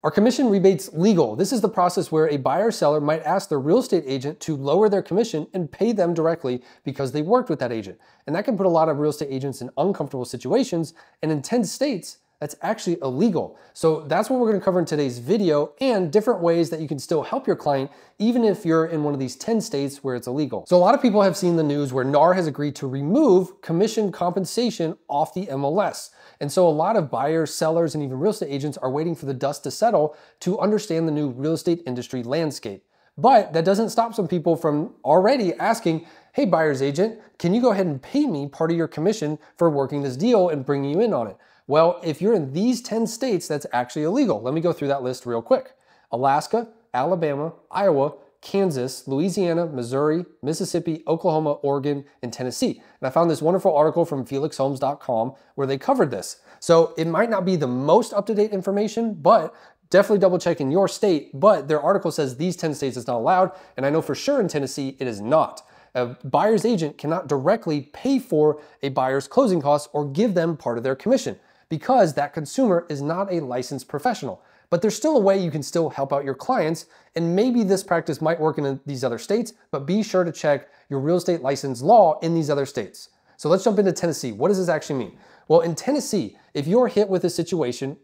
Are commission rebates legal? This is the process where a buyer or seller might ask their real estate agent to lower their commission and pay them directly because they worked with that agent. And that can put a lot of real estate agents in uncomfortable situations. And in 10 states, that's actually illegal. So that's what we're gonna cover in today's video, and different ways that you can still help your client even if you're in one of these 10 states where it's illegal. So a lot of people have seen the news where NAR has agreed to remove commission compensation off the MLS. And so a lot of buyers, sellers, and even real estate agents are waiting for the dust to settle to understand the new real estate industry landscape. But that doesn't stop some people from already asking, hey, buyer's agent, can you go ahead and pay me part of your commission for working this deal and bringing you in on it? Well, if you're in these 10 states, that's actually illegal. Let me go through that list real quick. Alaska, Alabama, Iowa, Kansas, Louisiana, Missouri, Mississippi, Oklahoma, Oregon, and Tennessee. And I found this wonderful article from felixhomes.com where they covered this. So it might not be the most up-to-date information, but definitely double check in your state. But their article says these 10 states it's not allowed, and I know for sure in Tennessee it is not. A buyer's agent cannot directly pay for a buyer's closing costs or give them part of their commission, because that consumer is not a licensed professional. But there's still a way you can still help out your clients, and maybe this practice might work in these other states, but be sure to check your real estate license law in these other states. So let's jump into Tennessee. What does this actually mean? Well, in Tennessee, if you're hit with a situation,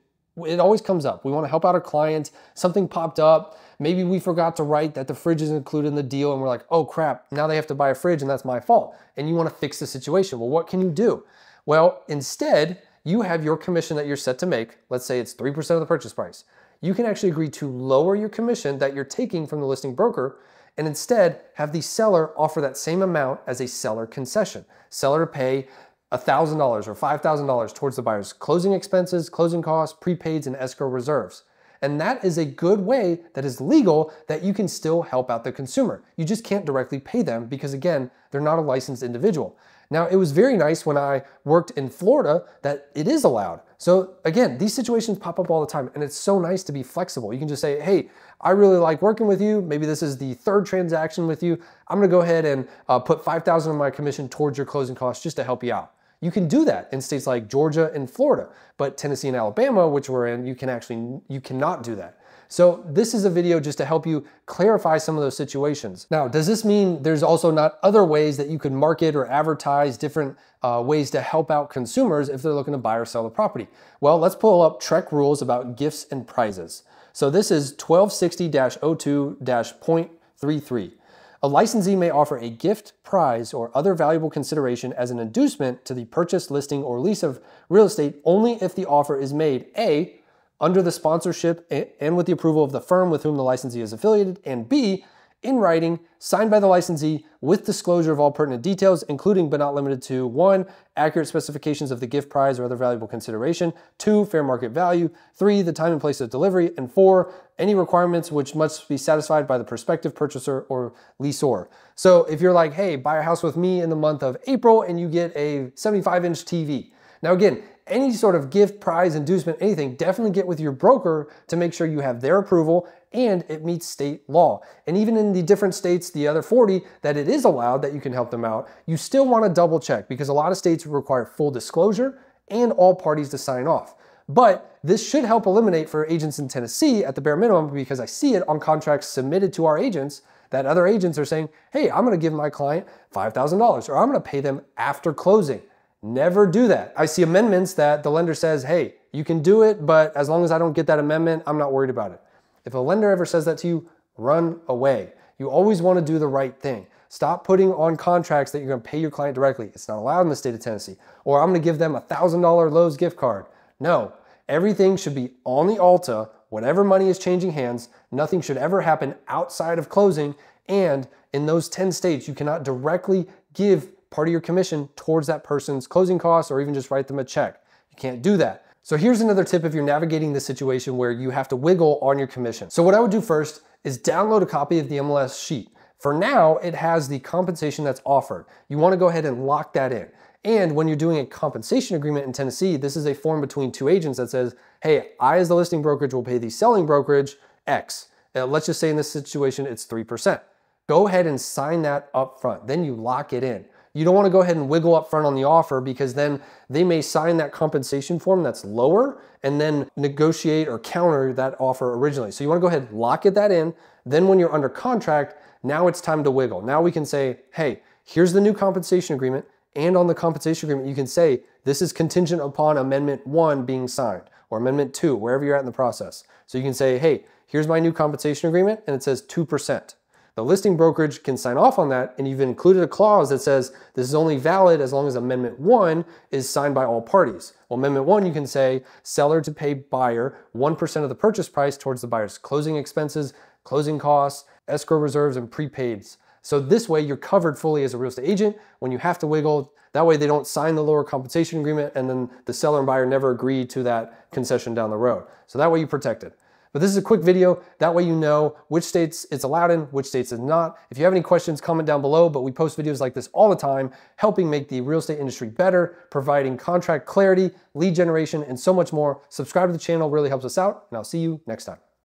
it always comes up. We want to help out a client, something popped up, maybe we forgot to write that the fridge is included in the deal, and we're like, oh crap, now they have to buy a fridge and that's my fault. And you want to fix the situation. Well, what can you do? Well, instead, you have your commission that you're set to make. Let's say it's 3% of the purchase price. You can actually agree to lower your commission that you're taking from the listing broker and instead have the seller offer that same amount as a seller concession. Seller to pay $1,000 or $5,000 towards the buyer's closing expenses, closing costs, prepaids, and escrow reserves. And that is a good way that is legal that you can still help out the consumer. You just can't directly pay them because, again, they're not a licensed individual. Now, it was very nice when I worked in Florida that it is allowed. So again, these situations pop up all the time, and it's so nice to be flexible. You can just say, hey, I really like working with you. Maybe this is the third transaction with you. I'm gonna go ahead and put $5,000 of my commission towards your closing costs just to help you out. You can do that in states like Georgia and Florida, but Tennessee and Alabama, which we're in, you cannot do that. So this is a video just to help you clarify some of those situations. Now, does this mean there's also not other ways that you could market or advertise different ways to help out consumers if they're looking to buy or sell a property? Well, let's pull up TREC rules about gifts and prizes. So this is 1260-02-.33. A licensee may offer a gift, prize, or other valuable consideration as an inducement to the purchase, listing, or lease of real estate only if the offer is made A, under the sponsorship and with the approval of the firm with whom the licensee is affiliated, and B, in writing, signed by the licensee with disclosure of all pertinent details, including but not limited to 1, accurate specifications of the gift, prize, or other valuable consideration, 2, fair market value, 3, the time and place of delivery, and 4, any requirements which must be satisfied by the prospective purchaser or leaseor. So if you're like, hey, buy a house with me in the month of April and you get a 75-inch TV. Now again, any sort of gift, prize, inducement, anything, definitely get with your broker to make sure you have their approval and it meets state law. And even in the different states, the other 40, that it is allowed that you can help them out, you still want to double check because a lot of states require full disclosure and all parties to sign off. But this should help eliminate for agents in Tennessee at the bare minimum, because I see it on contracts submitted to our agents that other agents are saying, hey, I'm going to give my client $5,000 or I'm going to pay them after closing. Never do that. I see amendments that the lender says, hey, you can do it, but as long as I don't get that amendment, I'm not worried about it. If a lender ever says that to you, run away. You always want to do the right thing. Stop putting on contracts that you're going to pay your client directly. It's not allowed in the state of Tennessee. Or I'm going to give them a $1,000 Lowe's gift card. No, everything should be on the Alta. Whatever money is changing hands, nothing should ever happen outside of closing. And in those 10 states, you cannot directly give part of your commission towards that person's closing costs or even just write them a check. You can't do that. So here's another tip if you're navigating this situation where you have to wiggle on your commission. So what I would do first is download a copy of the MLS sheet. For now, it has the compensation that's offered. You want to go ahead and lock that in. And when you're doing a compensation agreement in Tennessee, this is a form between two agents that says, hey, I as the listing brokerage will pay the selling brokerage X. Let's just say in this situation, it's 3%. Go ahead and sign that up front. Then you lock it in. you don't want to go ahead and wiggle up front on the offer, because then they may sign that compensation form that's lower and then negotiate or counter that offer originally. So you want to go ahead and lock that in. Then when you're under contract, now it's time to wiggle. Now we can say, hey, here's the new compensation agreement. And on the compensation agreement, you can say, this is contingent upon Amendment 1 being signed, or Amendment 2, wherever you're at in the process. So you can say, hey, here's my new compensation agreement, and it says 2%. The listing brokerage can sign off on that, and you've included a clause that says this is only valid as long as Amendment 1 is signed by all parties. Well, Amendment 1, you can say seller to pay buyer 1% of the purchase price towards the buyer's closing expenses, closing costs, escrow reserves, and prepaids. So this way you're covered fully as a real estate agent when you have to wiggle. That way they don't sign the lower compensation agreement and then the seller and buyer never agree to that concession down the road. So that way you're protected. But this is a quick video. That way you know which states it's allowed in, which states it's not. If you have any questions, comment down below, but we post videos like this all the time, helping make the real estate industry better, providing contract clarity, lead generation, and so much more. Subscribe to the channel, really helps us out, and I'll see you next time.